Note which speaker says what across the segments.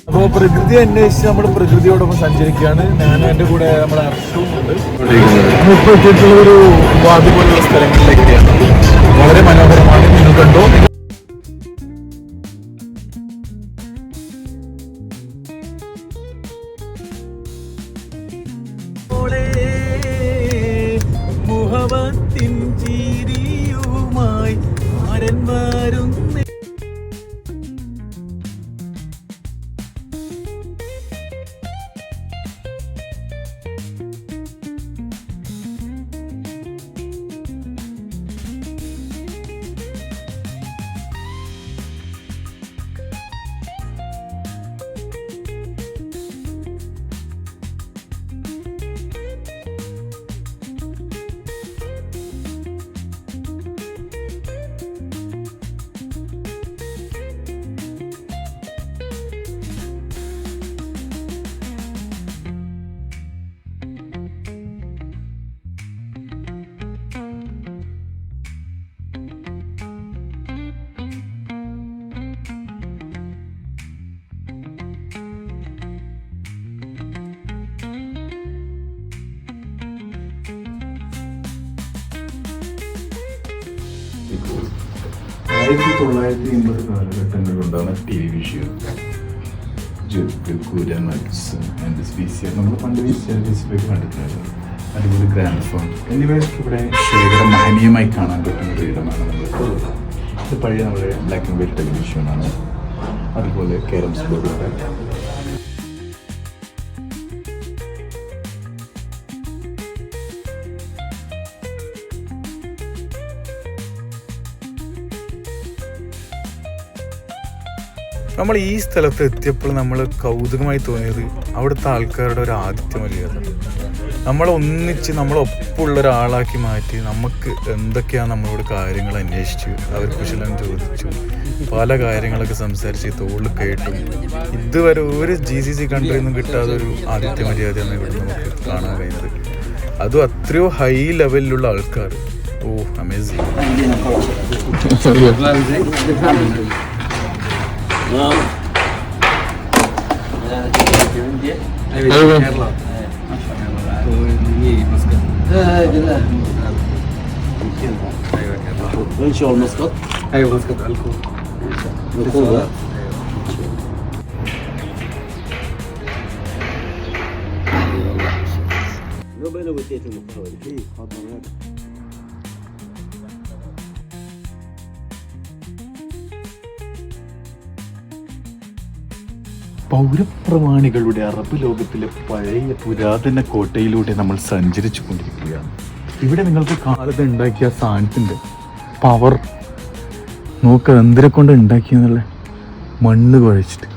Speaker 1: അപ്പോൾ പ്രകൃതി അന്വേഷിച്ച് നമ്മൾ പ്രകൃതിയോടൊപ്പം സഞ്ചരിക്കുകയാണ്. ഞാനും എൻ്റെ കൂടെ നമ്മുടെ അർഷവും ഉണ്ട്. നമ്മളിപ്പോൾ എത്തിയിട്ടുള്ള ഒരു വാദി പോലുള്ള സ്ഥലങ്ങളിലേക്കാണ്. വളരെ മനോഹരമാണ്. നിങ്ങൾ കണ്ടോ? മുഹബത്തിൻ ചിരിയുമായി മാരന്മാരും കാലഘട്ടങ്ങളിലുണ്ടാകുന്ന ടെലിവിഷൻ നമ്മൾ പണ്ട് VCR കണ്ടിട്ടുണ്ടായിരുന്നു. അതുപോലെ ഗ്രാമഫോൺ എന്നിവ ഇവിടെ ശേഖരം മഹനീയമായി കാണാൻ പറ്റുന്ന ഒരു ഇടമാണ് നമ്മളിപ്പോൾ. ഇത് പഴയ നമ്മുടെ ബ്ലാക്ക് ആൻഡ് വൈറ്റ് ടെലിവിഷനാണ്. അതുപോലെ കാരംസ് ബോർഡുകൾ. നമ്മൾ ഈ സ്ഥലത്ത് എത്തിയപ്പോൾ നമ്മൾ കൗതുകമായി തോന്നിയത് അവിടുത്തെ ആൾക്കാരുടെ ഒരു ആതിഥ്യ മര്യാദ. നമ്മളൊന്നിച്ച് നമ്മളൊപ്പമുള്ള ഒരാളാക്കി മാറ്റി നമുക്ക് എന്തൊക്കെയാണ് നമ്മളോട് കാര്യങ്ങൾ അന്വേഷിച്ചു, അവർ കുശലം ചോദിച്ചു, പല കാര്യങ്ങളൊക്കെ സംസാരിച്ച് തോളിൽ കേട്ടും. ഇതുവരെ ഒരു GCC കൺട്രിയിൽ നിന്നും കിട്ടാതെ ഒരു ആതിഥ്യ മര്യാദയാണ് ഇവിടെ നമുക്ക് കാണാൻ കഴിയുന്നത്. അതും അത്രയോ ഹൈ ലെവലിലുള്ള ആൾക്കാർ. ഓ, അമേസിങ്.
Speaker 2: شو المسقط؟
Speaker 1: ايوه مسقط الكوب.
Speaker 2: الكوب لو بينه وديت المقهوة اي خاطر هذا
Speaker 1: പൗരപ്രമാണികളുടെ അറബ് ലോകത്തിലെ പഴയ പുരാതന കോട്ടയിലൂടെ നമ്മൾ സഞ്ചരിച്ചു കൊണ്ടിരിക്കുകയാണ്. ഇവിടെ നിങ്ങൾക്ക് കാലത്ത് ഉണ്ടാക്കിയ സാധനത്തിൻ്റെ പവർ നോക്കുക. എന്തിനെ കൊണ്ട് ഉണ്ടാക്കിയെന്നുള്ള മണ്ണ് കുഴച്ചിട്ട്.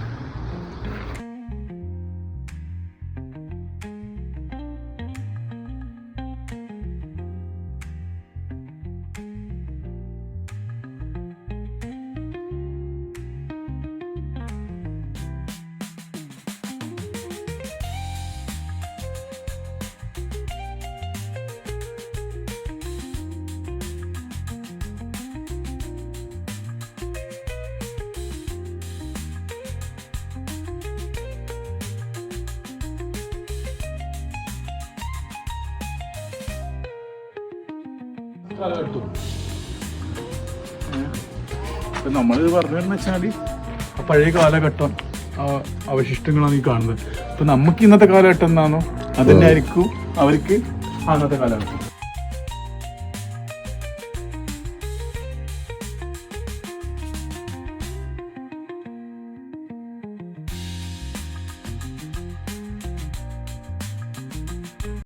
Speaker 1: ഇപ്പം നമ്മളിത് പറഞ്ഞതെന്ന് വെച്ചാൽ പഴയ കാലഘട്ടം അവശിഷ്ടങ്ങളാണ് ഈ കാണുന്നത്. ഇപ്പം നമുക്ക് ഇന്നത്തെ കാലഘട്ടം എന്താണോ അത് തന്നെ ആയിരിക്കും അവർക്ക് അന്നത്തെ കാലഘട്ടം.